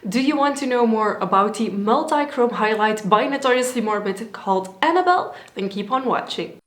Do you want to know more about the multichrome highlight by Notoriously Morbid called Annabelle? Then keep on watching.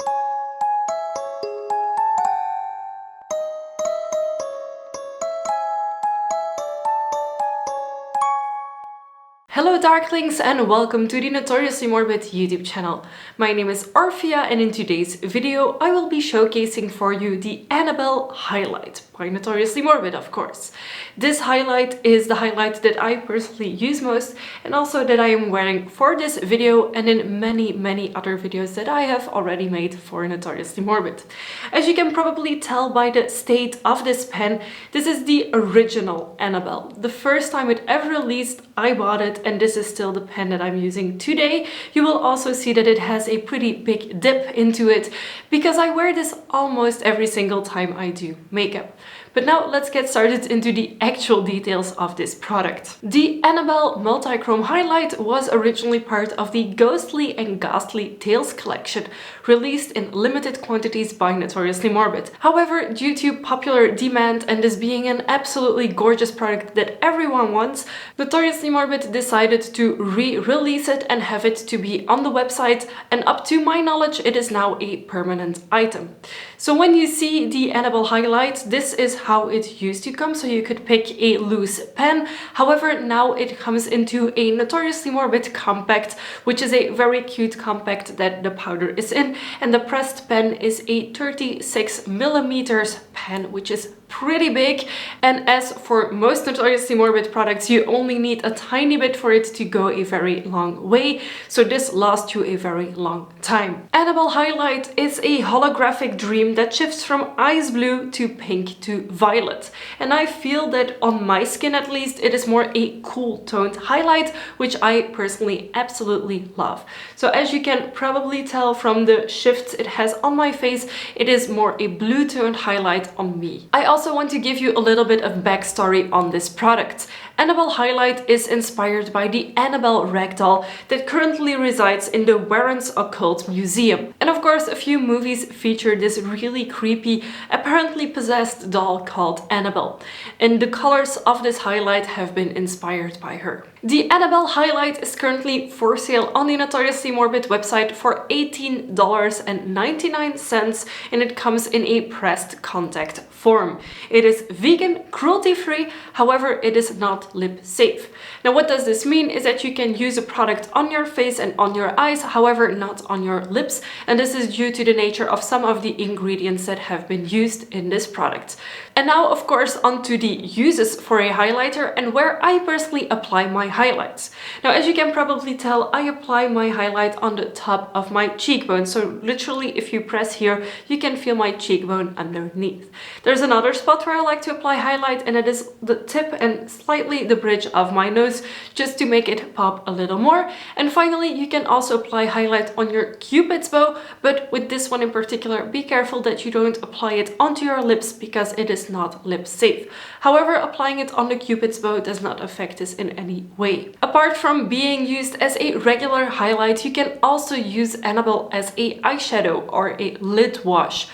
Hello Darklings and welcome to the Notoriously Morbid YouTube channel. My name is Orphea and in today's video I will be showcasing for you the Annabelle Highlight by Notoriously Morbid, of course. This highlight is the highlight that I personally use most and also that I am wearing for this video and in many other videos that I have already made for Notoriously Morbid. As you can probably tell by the state of this pen, this is the original Annabelle. The first time it ever released, I bought it and this is still the pen that I'm using today. You will also see that it has a pretty big dip into it because I wear this almost every single time I do makeup. But now let's get started into the actual details of this product. The Annabelle Multichrome Highlight was originally part of the Ghostly and Ghastly Tales Collection, released in limited quantities by Notoriously Morbid. However, due to popular demand and this being an absolutely gorgeous product that everyone wants, Notoriously Morbid decided to re-release it and have it to be on the website, and up to my knowledge it is now a permanent item. So when you see the Annabelle Highlight, this is how it used to come, so you could pick a loose pen. However, now it comes into a Notoriously Morbid compact, which is a very cute compact that the powder is in, and the pressed pen is a 36mm pen, which is pretty big. And as for most Notoriously Morbid products, you only need a tiny bit for it to go a very long way, so this lasts you a very long time. Annabelle Highlight is a holographic dream that shifts from ice blue to pink to violet, and I feel that on my skin at least it is more a cool toned highlight, which I personally absolutely love. So as you can probably tell from the shifts it has on my face, it is more a blue toned highlight on me. I also want to give you a little bit of backstory on this product. Annabelle Highlight is inspired by the Annabelle ragdoll that currently resides in the Warren's Occult Museum. And of course a few movies feature this really creepy, apparently possessed doll called Annabelle. And the colors of this highlight have been inspired by her. The Annabelle Highlight is currently for sale on the Notoriously Morbid website for $18.99 and it comes in a pressed contact form. It is vegan, cruelty-free, however it is not lip safe. Now what does this mean is that you can use a product on your face and on your eyes, however not on your lips, and this is due to the nature of some of the ingredients that have been used in this product. And now of course onto the uses for a highlighter and where I personally apply my highlights. Now as you can probably tell, I apply my highlight on the top of my cheekbone, so literally if you press here you can feel my cheekbone underneath. There's another spot where I like to apply highlight and it is the tip and slightly the bridge of my nose, just to make it pop a little more. And finally you can also apply highlight on your cupid's bow, but with this one in particular be careful that you don't apply it onto your lips because it is not lip safe. However, applying it on the cupid's bow does not affect this in any way. Apart from being used as a regular highlight, you can also use Annabelle as a eyeshadow or a lid wash.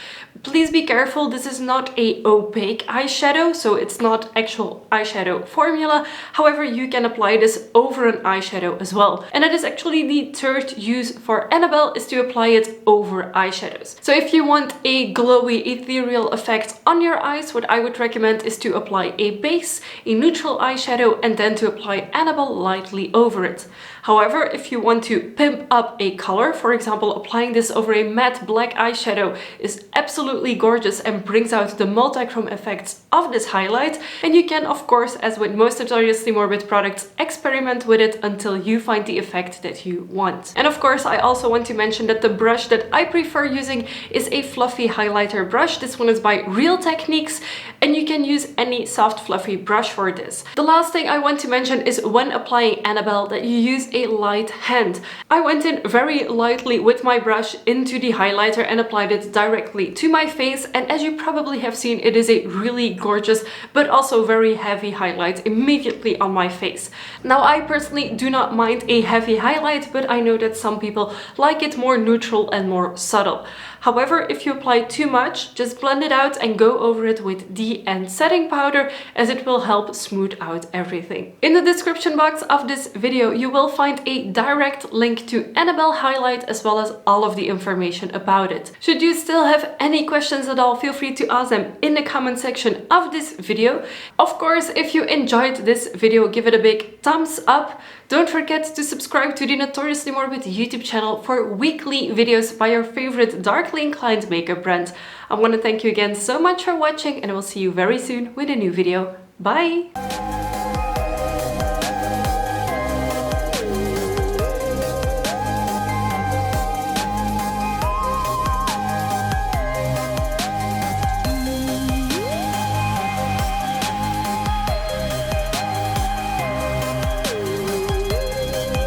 Please be careful, this is not a opaque eyeshadow, so it's not actual eyeshadow formula. However, you can apply this over an eyeshadow as well. And that is actually the third use for Annabelle, is to apply it over eyeshadows. So if you want a glowy ethereal effect on your eyes, what I would recommend is to apply a base, a neutral eyeshadow, and then to apply Annabelle lightly over it. However, if you want to pimp up a color, for example, applying this over a matte black eyeshadow is absolutely gorgeous and brings out the multichrome effects of this highlight. And you can, of course, as with most Notoriously Morbid products, experiment with it until you find the effect that you want. And of course, I also want to mention that the brush that I prefer using is a fluffy highlighter brush. This one is by Real Techniques, and you can use any soft fluffy brush for this. The last thing I want to mention is when applying Annabelle that you use a light hand. I went in very lightly with my brush into the highlighter and applied it directly to my face, and as you probably have seen, it is a really gorgeous but also very heavy highlight immediately on my face. Now, I personally do not mind a heavy highlight, but I know that some people like it more neutral and more subtle. However, if you apply too much, just blend it out and go over it with the end setting powder, as it will help smooth out everything. In the description box of this video, you will find a direct link to Annabelle Highlight as well as all of the information about it. Should you still have any questions at all, feel free to ask them in the comment section of this video. Of course, if you enjoyed this video, give it a big thumbs up. Don't forget to subscribe to the Notoriously Morbid YouTube channel for weekly videos by your favorite darkly inclined makeup brand. I want to thank you again so much for watching, and I will see you very soon with a new video. Bye!